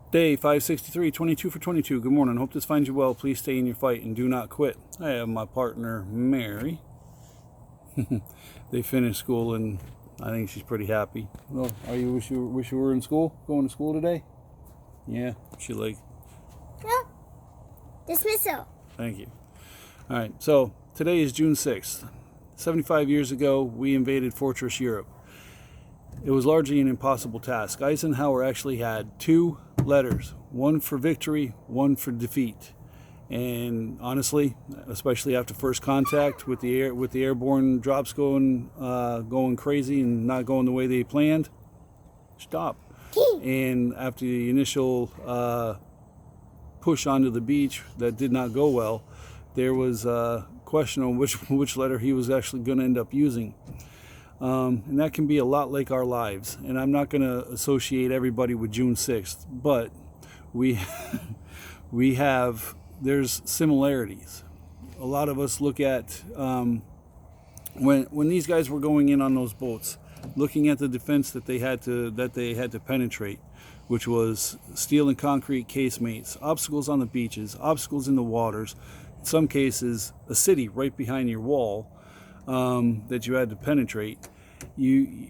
Day 563, 22 for 22. Good morning. Hope this finds you well. Please stay in your fight and do not quit. I have my partner, Mary. They finished school and I think she's pretty happy. Well, wish you were in school? Going to school today? Yeah, she like. Yeah. Dismissal. Thank you. All right, so today is June 6th. 75 years ago, we invaded Fortress Europe. It was largely an impossible task. Eisenhower actually had two letters, one for victory, one for defeat. And honestly, especially after first contact with the airborne drops going crazy and not going the way they planned, stop. And after the initial push onto the beach that did not go well, there was a question on which letter he was actually going to end up using. And that can be a lot like our lives. And I'm not going to associate everybody with June 6th, but there's similarities. A lot of us look at when these guys were going in on those boats, looking at the defense that they had to penetrate, which was steel and concrete casemates, obstacles on the beaches, obstacles in the waters, in some cases a city right behind your wall. That you had to penetrate, you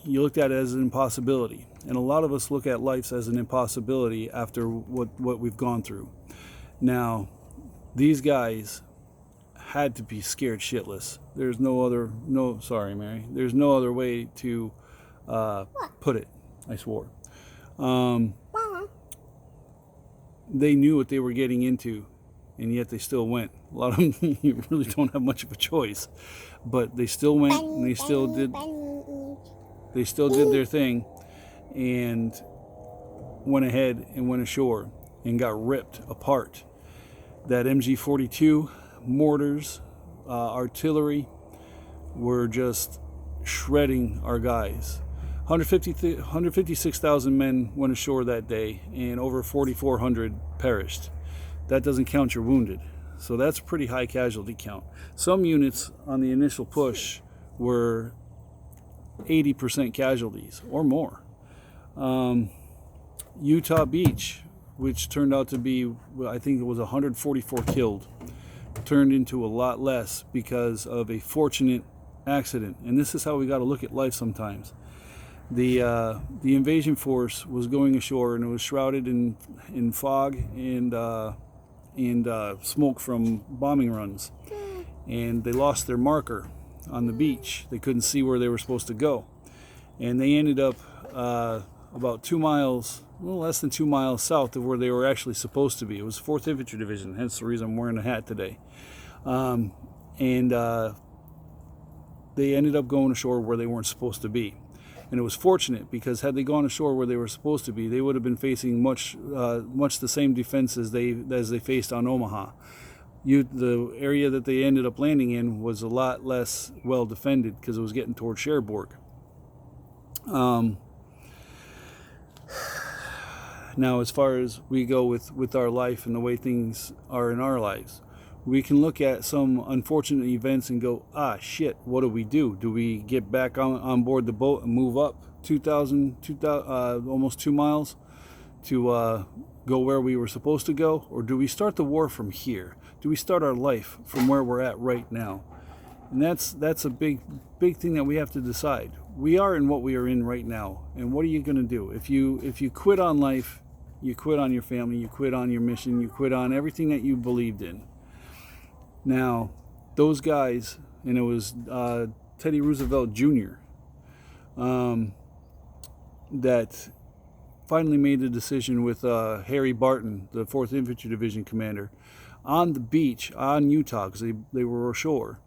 looked at it as an impossibility. And a lot of us look at life as an impossibility after what we've gone through. Now, these guys had to be scared shitless. There's sorry, Mary. There's no other way to put it. I swore. They knew what they were getting into. And yet they still went. A lot of them, you really don't have much of a choice, but they still went and they still did their thing, and went ahead and went ashore and got ripped apart. That MG-42 mortars, artillery, were just shredding our guys. 156,000 men went ashore that day, and over 4,400 perished. That doesn't count your wounded. So that's a pretty high casualty count. Some units on the initial push were 80% casualties or more. Utah Beach, which turned out to be, I think it was 144 killed, turned into a lot less because of a fortunate accident. And this is how we got to look at life sometimes. The invasion force was going ashore and it was shrouded in fog and smoke from bombing runs, and they lost their marker on the beach. They couldn't see where they were supposed to go, and they ended up about 2 miles, a little less than 2 miles south of where they were actually supposed to be. It was 4th Infantry Division, hence the reason I'm wearing a hat today. And they ended up going ashore where they weren't supposed to be. And it was fortunate, because had they gone ashore where they were supposed to be, they would have been facing much the same defense as they faced on Omaha. The area that they ended up landing in was a lot less well defended because it was getting toward Cherbourg. Now, as far as we go with our life and the way things are in our lives, we can look at some unfortunate events and go, shit, what do? Do we get back on board the boat and move up 2,000, almost 2 miles to go where we were supposed to go? Or do we start the war from here? Do we start our life from where we're at right now? And that's a big thing that we have to decide. We are in what we are in right now. And what are you going to do? If you quit on life, you quit on your family, you quit on your mission, you quit on everything that you believed in. Now, those guys, and it was Teddy Roosevelt Jr., that finally made the decision with Harry Barton, the 4th Infantry Division commander, on the beach on Utah, because they were ashore,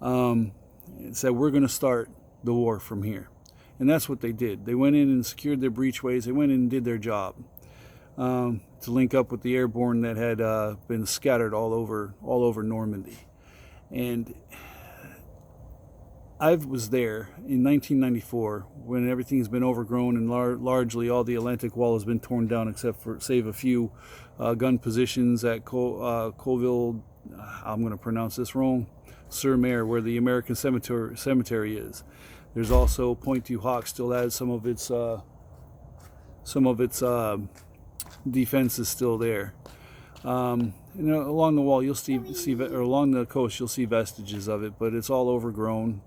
and said, we're going to start the war from here. And that's what they did. They went in and secured their breachways. They went in and did their job. To link up with the airborne that had been scattered all over Normandy. And I was there in 1994 when everything's been overgrown and largely all the Atlantic Wall has been torn down, except for save a few gun positions at Colville. I'm going to pronounce this wrong. Sur Mer, where the American cemetery is. There's also Point Du Hoc still has some of its defense is still there. Along the wall, you'll see, or along the coast, you'll see vestiges of it, but it's all overgrown.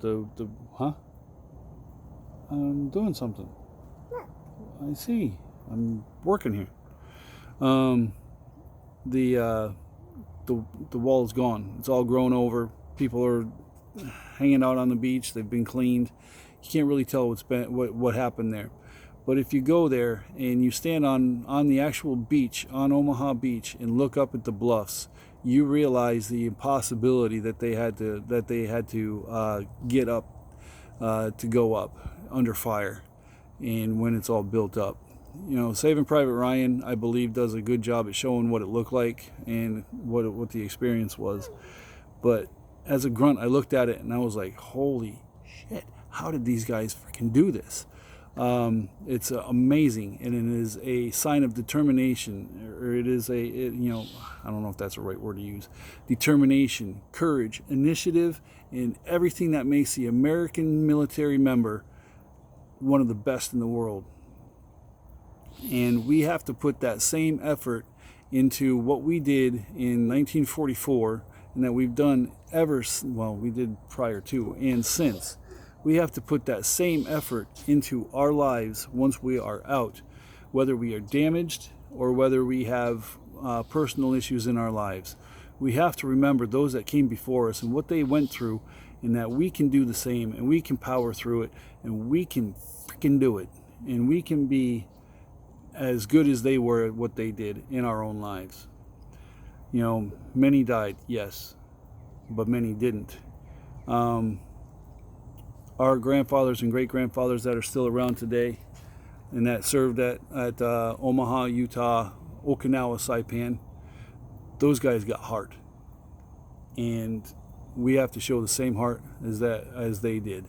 I'm doing something. I see. I'm working here. The wall is gone. It's all grown over. People are hanging out on the beach. They've been cleaned. You can't really tell what happened there. But if you go there and you stand on the actual beach, on Omaha Beach, and look up at the bluffs, you realize the impossibility that they had to get up to go up under fire, and when it's all built up. Saving Private Ryan, I believe, does a good job at showing what it looked like and what the experience was. But as a grunt, I looked at it and I was like, holy shit, how did these guys freaking do this? It's amazing, and it is a sign of determination, or it is I don't know if that's the right word to use. Determination, courage, initiative, and everything that makes the American military member one of the best in the world. And we have to put that same effort into what we did in 1944, and that we've done we did prior to and since. We have to put that same effort into our lives once we are out, whether we are damaged or whether we have personal issues in our lives. We have to remember those that came before us and what they went through, and that we can do the same, and we can power through it, and we can freaking do it, and we can be as good as they were at what they did in our own lives. Many died, yes, but many didn't. Our grandfathers and great-grandfathers that are still around today and that served at Omaha, Utah, Okinawa, Saipan, those guys got heart. And we have to show the same heart as they did.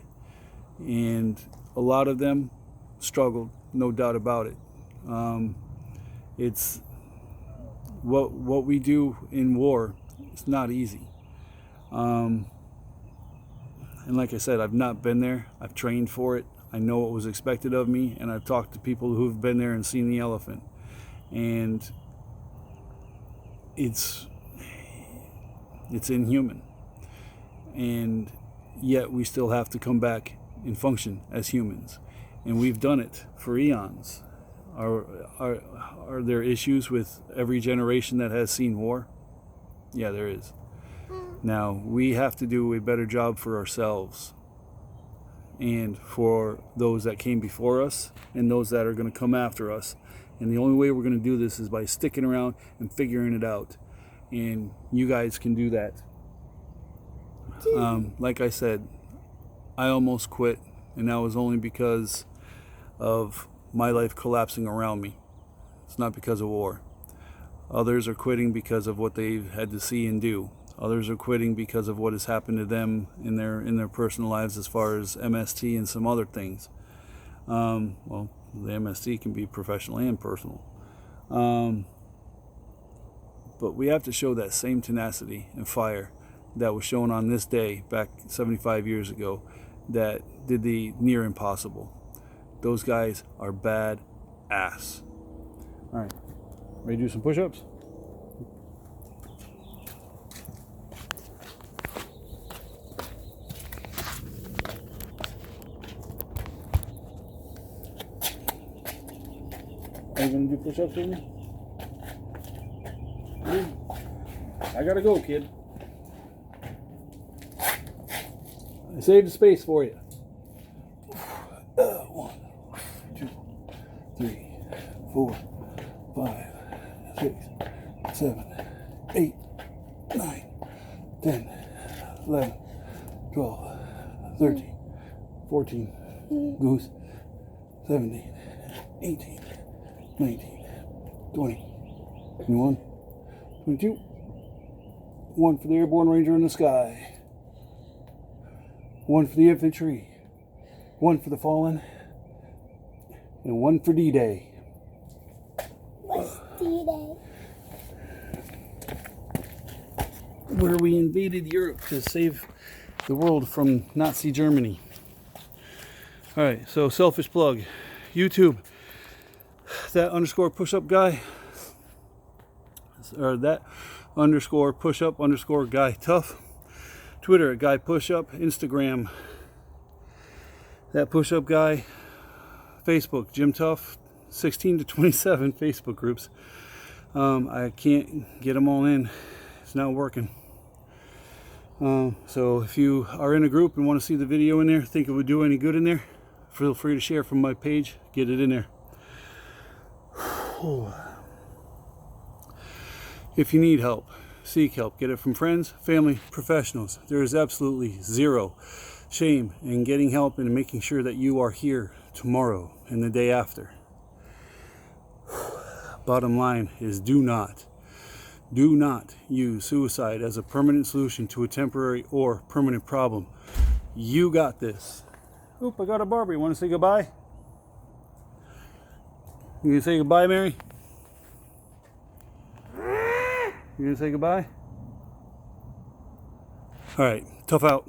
And a lot of them struggled, no doubt about it. It's what we do in war. It's not easy. And like I said, I've not been there. I've trained for it. I know what was expected of me, and I've talked to people who've been there and seen the elephant. And it's inhuman. And yet we still have to come back and function as humans. And we've done it for eons. Are there issues with every generation that has seen war? Yeah, there is. Now, we have to do a better job for ourselves and for those that came before us and those that are going to come after us. And the only way we're going to do this is by sticking around and figuring it out. And you guys can do that. Like I said, I almost quit, and that was only because of my life collapsing around me. It's not because of war. Others are quitting because of what they've had to see and do. Others are quitting because of what has happened to them in their personal lives as far as MST and some other things. The MST can be professional and personal. But we have to show that same tenacity and fire that was shown on this day back 75 years ago that did the near impossible. Those guys are bad ass. All right, ready to do some push-ups? Are you gonna do push-ups with me? I gotta go, kid. I saved the space for you. 1, 2, 3, 4, 5, 6, 7, 8, 9, 10, 11, 12, 13, 14, goose, 17, 18, 19, 20, 21, 22. 1 for the airborne ranger in the sky. 1 for the infantry. 1 for the fallen. And 1 for D-Day. What's D-Day? Where we invaded Europe to save the world from Nazi Germany. Alright, so selfish plug. YouTube. That _ push-up guy, or that underscore push up underscore guy tough. Twitter at guy push up. Instagram that push up guy. Facebook Jim Tough. 16 to 27 Facebook groups. I can't get them all in. It's not working. So if you are in a group and want to see the video in there, think it would do any good in there, feel free to share from my page. Get it in there. If you need help, seek help. Get it from friends, family, professionals. There is absolutely zero shame in getting help and making sure that you are here tomorrow and the day after. Bottom line is do not use suicide as a permanent solution to a temporary or permanent problem. You got this. Oop, I got a Barbie. Want to say goodbye? You gonna say goodbye, Mary? You gonna say goodbye? All right, tough out.